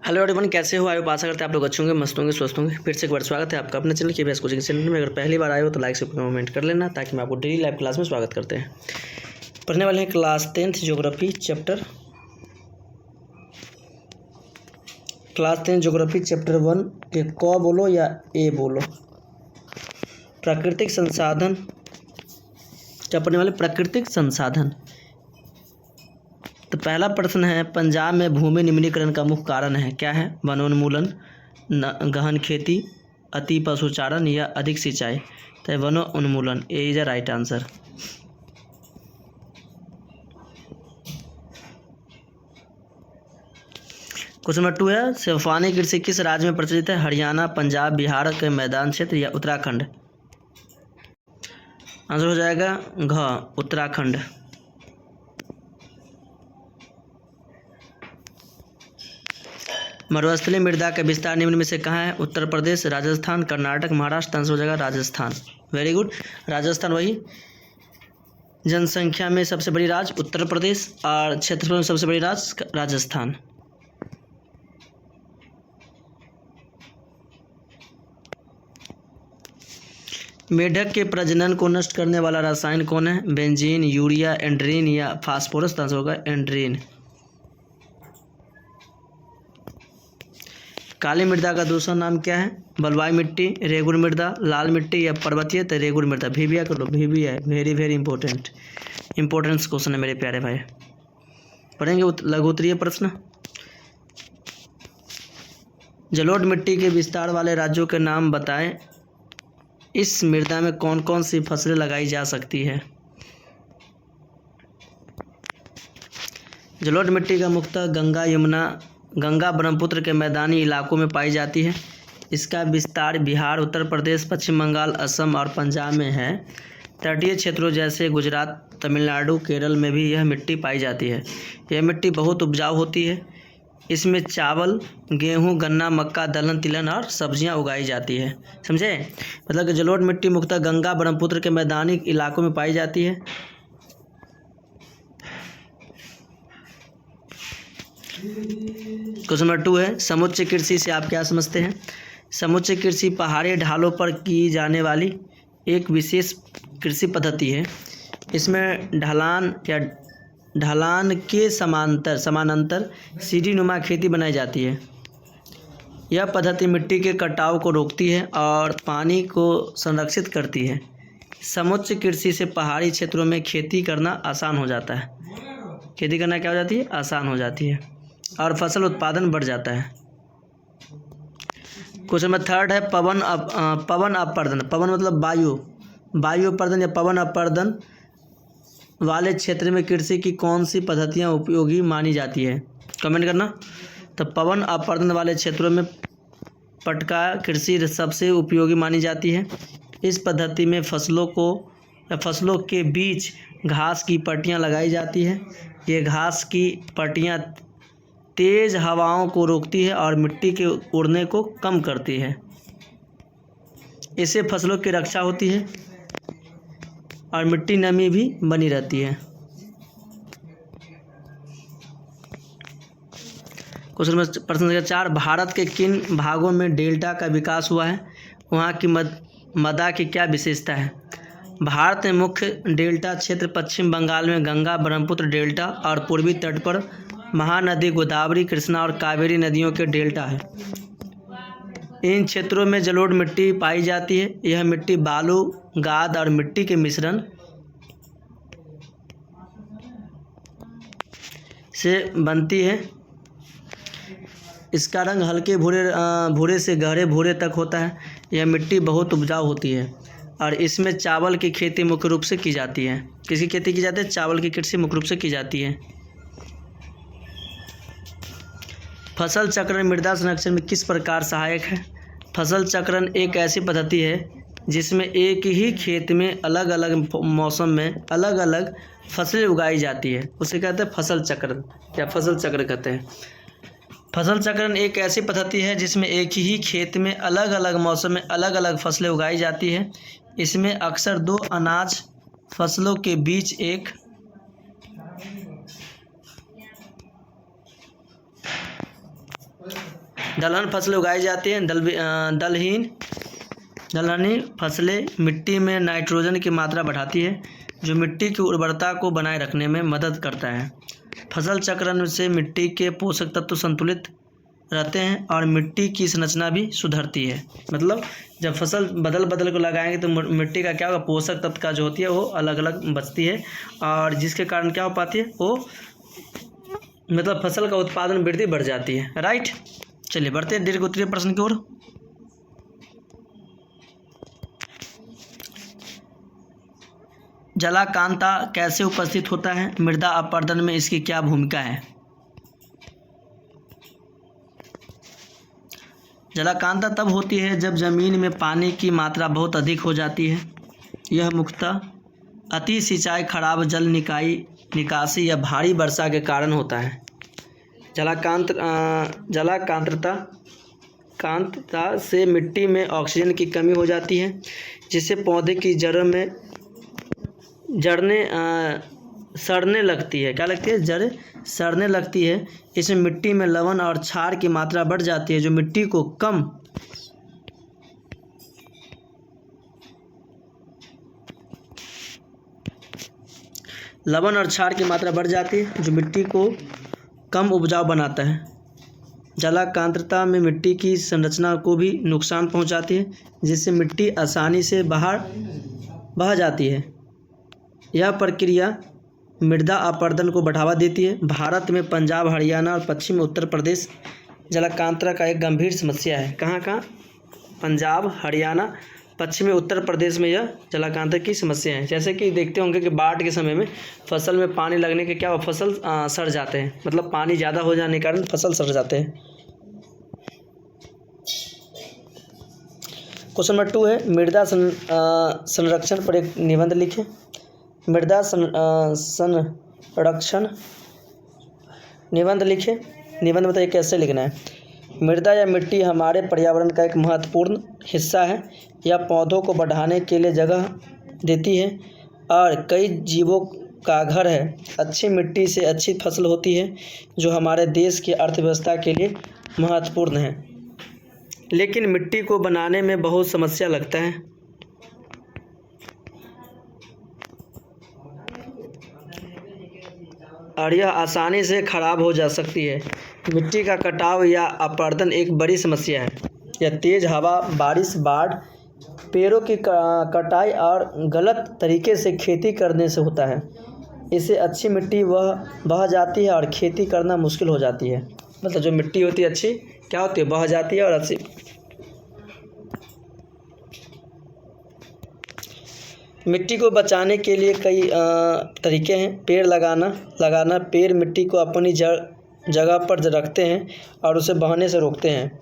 Hello everyone, कैसे हो? आयो आशा करते हैं आप लोग अच्छे होंगे, मस्त होंगे, स्वस्थ होंगे। फिर से एक बार स्वागत है आपका अपने चैनल KBS कोचिंग चैनल में। अगर पहली बार आए हो तो लाइक से कमेंट कर लेना, ताकि मैं आपको डेली लाइव क्लास में स्वागत करते हैं। पढ़ने वाले हैं क्लास 10th ज्योग्राफी चैप्टर 1 के क बोलो या ए बोलो। प्राकृतिक संसाधन। क्या पढ़ने वाले? प्राकृतिक संसाधन। तो पहला प्रश्न है, पंजाब में भूमि निम्नीकरण का मुख्य कारण है। क्या है? वनोन्मूलन, गहन खेती, अति पशुचारण या अधिक सिंचाई। तो वनोन्मूलन A is the right answer. Question number 2 है, सिम्फनी कृषि किस राज्य में प्रचलित है? हरियाणा, पंजाब, बिहार के मैदान क्षेत्र या उत्तराखंड। आंसर हो जाएगा घ, उत्तराखंड। मरुस्थलीय मृदा का विस्तार निम्न में से कहाँ है? उत्तर प्रदेश, राजस्थान, कर्नाटक, महाराष्ट्र। आंसर हो जाएगा राजस्थान। Very good, Rajasthan. वही जनसंख्या में सबसे बड़ी राज्य उत्तर प्रदेश और क्षेत्रफल में सबसे बड़ी राज्य राजस्थान। मेढक के प्रजनन को नष्ट करने वाला रसायन कौन है? बेंजीन, यूरिया, एंड्रीन या फास्फोरस। आंसर होगा एंड्रीन। काली मृदा का दूसरा नाम क्या है? बलुआई मिट्टी, रेगुर मृदा, लाल मिट्टी या पर्वतीय। तो रेगुर मृदा। भीबिया कर लो, भीबिया है। वेरी वेरी इंपॉर्टेंट क्वेश्चन है मेरे प्यारे भाई। पढ़ेंगे लघु उत्तरीय प्रश्न। जलोढ़ मिट्टी के विस्तार वाले राज्यों के नाम बताएं। इस मृदा में कौन कौन सी फसलें लगाई जा सकती है? जलोढ़ मिट्टी का मुख्यतः गंगा ब्रह्मपुत्र के मैदानी इलाकों में पाई जाती है। इसका विस्तार बिहार, उत्तर प्रदेश, पश्चिम बंगाल, असम और पंजाब में है। तटीय क्षेत्रों जैसे गुजरात, तमिलनाडु, केरल में भी यह मिट्टी पाई जाती है। यह मिट्टी बहुत उपजाऊ होती है। इसमें चावल, गेहूं, गन्ना, मक्का, दलहन, तिलहन और सब्जियां उगाई जाती है। समझे? मतलब कि जलोढ़ मिट्टी मुख्यतः गंगा ब्रह्मपुत्र के मैदानी इलाकों में पाई जाती है। क्वेश्चन नंबर 2 है, समुच्चय कृषि से आप क्या समझते हैं? समुच्चय कृषि पहाड़ी ढालों पर की जाने वाली एक विशेष कृषि पद्धति है। इसमें ढलान के समानांतर सीढ़ीनुमा खेती बनाई जाती है। यह पद्धति मिट्टी के कटाव को रोकती है और पानी को संरक्षित करती है। समुच्चय कृषि से पहाड़ी क्षेत्रों में खेती करना आसान हो जाता है। खेती करना क्या हो जाती है? आसान हो जाती है और फसल उत्पादन बढ़ जाता है। क्वेश्चन नंबर 3 है, पवन अपर्दन। पवन मतलब वायु अपर्दन या पवन अपर्दन वाले क्षेत्र में कृषि की कौन सी पद्धतियाँ उपयोगी मानी जाती है? कमेंट करना। तो पवन अपर्दन वाले क्षेत्रों में पटका कृषि सबसे उपयोगी मानी जाती है। इस पद्धति में फसलों के बीच घास की पट्टियाँ लगाई जाती है। ये घास की पट्टियाँ तेज हवाओं को रोकती है और मिट्टी के उड़ने को कम करती है। इससे फसलों की रक्षा होती है और मिट्टी नमी भी बनी रहती है। क्वेश्चन प्रश्न संख्या 4, भारत के किन भागों में डेल्टा का विकास हुआ है? वहाँ की मदा की क्या विशेषता है? भारत में मुख्य डेल्टा क्षेत्र पश्चिम बंगाल में गंगा ब्रह्मपुत्र डेल्टा और पूर्वी तट पर महानदी गोदावरी, कृष्णा और कावेरी नदियों के डेल्टा है। इन क्षेत्रों में जलोढ़ मिट्टी पाई जाती है। यह मिट्टी बालू, गाद और मिट्टी के मिश्रण से बनती है। इसका रंग हल्के भूरे से गहरे भूरे तक होता है। यह मिट्टी बहुत उपजाऊ होती है और इसमें चावल की खेती मुख्य रूप से की जाती है। किसकी खेती की जाती है? चावल की कृषि मुख्य रूप से की जाती है। फसल चक्रण मृदा संरक्षण में किस प्रकार सहायक है? फसल चक्रण एक ऐसी पद्धति है जिसमें एक ही खेत में अलग अलग मौसम में अलग अलग फसलें उगाई जाती है। उसे कहते हैं फसल चक्रण या फसल चक्र कहते हैं। फसल चक्रण एक ऐसी पद्धति है जिसमें एक ही खेत में अलग अलग मौसम में अलग अलग फसलें उगाई जाती है। इसमें अक्सर 2 अनाज फसलों के बीच एक दलहन फसलें उगाई जाती हैं। दलहनी फसलें मिट्टी में नाइट्रोजन की मात्रा बढ़ाती है, जो मिट्टी की उर्वरता को बनाए रखने में मदद करता है। फसल चक्रण से मिट्टी के पोषक तत्व संतुलित रहते हैं और मिट्टी की संरचना भी सुधरती है। मतलब जब फसल बदल बदल को लगाएंगे तो मिट्टी का क्या होगा, पोषक तत्व का जो होती है वो अलग अलग बचती है, और जिसके कारण क्या हो पाती है, वो मतलब फसल का उत्पादन वृद्धि बढ़ जाती है। राइट, चलिए बढ़ते हैं दीर्घ उत्तरीय प्रश्न की ओर। जलाकांता कैसे उपस्थित होता है? मृदा अपरदन में इसकी क्या भूमिका है? जलाकांता तब होती है जब जमीन में पानी की मात्रा बहुत अधिक हो जाती है। यह मुख्यतः अति सिंचाई, खराब जल निकासी या भारी वर्षा के कारण होता है। जलाकांतता से मिट्टी में ऑक्सीजन की कमी हो जाती है, जिससे पौधे की जड़ें सड़ने लगती है। क्या लगती है? जड़ें सड़ने लगती है। इसमें मिट्टी में लवण और क्षार की मात्रा बढ़ जाती है, जो मिट्टी को कम उपजाऊ बनाता है। जलाकांतता में मिट्टी की संरचना को भी नुकसान पहुंचाती है, जिससे मिट्टी आसानी से बह जाती है। यह प्रक्रिया मृदा अपरदन को बढ़ावा देती है। भारत में पंजाब, हरियाणा और पश्चिम उत्तर प्रदेश जलाकांतता का एक गंभीर समस्या है। कहाँ? पंजाब, हरियाणा, पश्चिमी उत्तर प्रदेश में यह जलाकांतता की समस्या है। जैसे कि देखते होंगे कि बाढ़ के समय में फसल में पानी लगने के क्या फसल सड़ जाते हैं, मतलब पानी ज़्यादा हो जाने के कारण फसल सड़ जाते हैं। क्वेश्चन नंबर 2 है, मृदा संरक्षण पर एक निबंध लिखें। मृदा संरक्षण निबंध लिखें। निबंध बताइए कैसे लिखना है। मृदा या मिट्टी हमारे पर्यावरण का एक महत्वपूर्ण हिस्सा है। यह पौधों को बढ़ाने के लिए जगह देती है और कई जीवों का घर है। अच्छी मिट्टी से अच्छी फसल होती है, जो हमारे देश की अर्थव्यवस्था के लिए महत्वपूर्ण है। लेकिन मिट्टी को बनाने में बहुत समस्या लगता है। और यह आसानी से खराब हो जा सकती है। मिट्टी का कटाव या अपरदन एक बड़ी समस्या है। यह तेज हवा, बारिश, बाढ़, पेड़ों की कटाई और गलत तरीके से खेती करने से होता है। इससे अच्छी मिट्टी बह जाती है और खेती करना मुश्किल हो जाती है। मतलब जो मिट्टी होती है अच्छी क्या होती है, बह जाती है और अच्छी। मिट्टी को बचाने के लिए कई तरीके हैं। पेड़ लगाना। पेड़ मिट्टी को अपनी जगह पर रखते हैं और उसे बहने से रोकते हैं।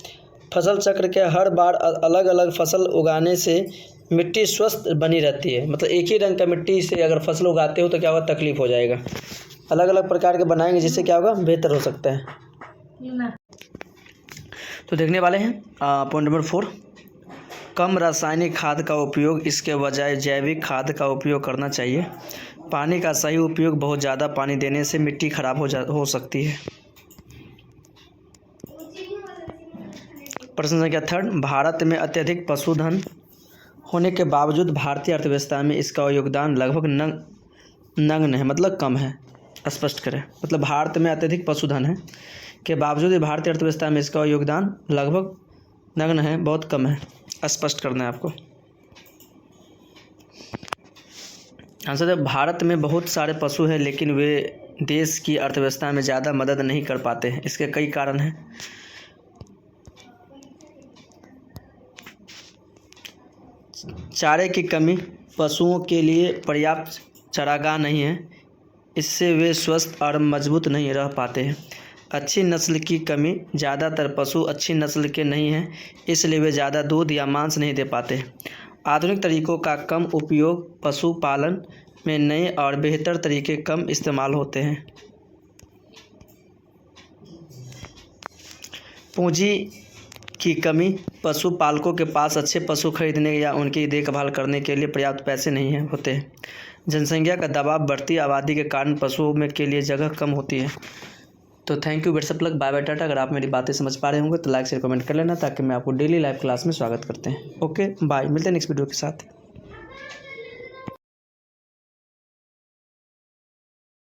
फसल चक्र के हर बार अलग अलग फसल उगाने से मिट्टी स्वस्थ बनी रहती है। मतलब एक ही रंग का मिट्टी से अगर फसल उगाते हो तो क्या होगा, तकलीफ हो जाएगा। अलग अलग प्रकार के बनाएंगे जिससे क्या होगा, बेहतर हो सकता है। तो देखने वाले हैं पॉइंट नंबर 4, कम रासायनिक खाद का उपयोग, इसके बजाय जैविक खाद का उपयोग करना चाहिए। पानी का सही उपयोग। बहुत ज़्यादा पानी देने से मिट्टी खराब हो सकती है। प्रश्न संख्या 3, भारत में अत्यधिक पशुधन होने के बावजूद भारतीय अर्थव्यवस्था में इसका योगदान लगभग नगण्य है, मतलब कम है। स्पष्ट करें। मतलब भारत में अत्यधिक पशुधन है के बावजूद भारतीय अर्थव्यवस्था में इसका योगदान लगभग नगण्य है, बहुत कम है। स्पष्ट करना है आपको। आंसर है भारत में बहुत सारे पशु हैं, लेकिन वे देश की अर्थव्यवस्था में ज़्यादा मदद नहीं कर पाते हैं। इसके कई कारण हैं। चारे की कमी, पशुओं के लिए पर्याप्त चारागाह नहीं है, इससे वे स्वस्थ और मजबूत नहीं रह पाते हैं। अच्छी नस्ल की कमी, ज़्यादातर पशु अच्छी नस्ल के नहीं हैं, इसलिए वे ज़्यादा दूध या मांस नहीं दे पाते। आधुनिक तरीकों का कम उपयोग, पशुपालन में नए और बेहतर तरीके कम इस्तेमाल होते हैं। पूंजी की कमी, पशुपालकों के पास अच्छे पशु खरीदने या उनकी देखभाल करने के लिए पर्याप्त पैसे नहीं होते। जनसंख्या का दबाव, बढ़ती आबादी के कारण पशुओं के लिए जगह कम होती है। तो thank you, best of luck, bye bye, tata. अगर आप मेरी बातें समझ पा रहे होंगे तो लाइक शेयर कमेंट कर लेना, ताकि मैं आपको डेली लाइव क्लास में स्वागत करते हैं। ओके बाय, मिलते हैं नेक्स्ट वीडियो के साथ।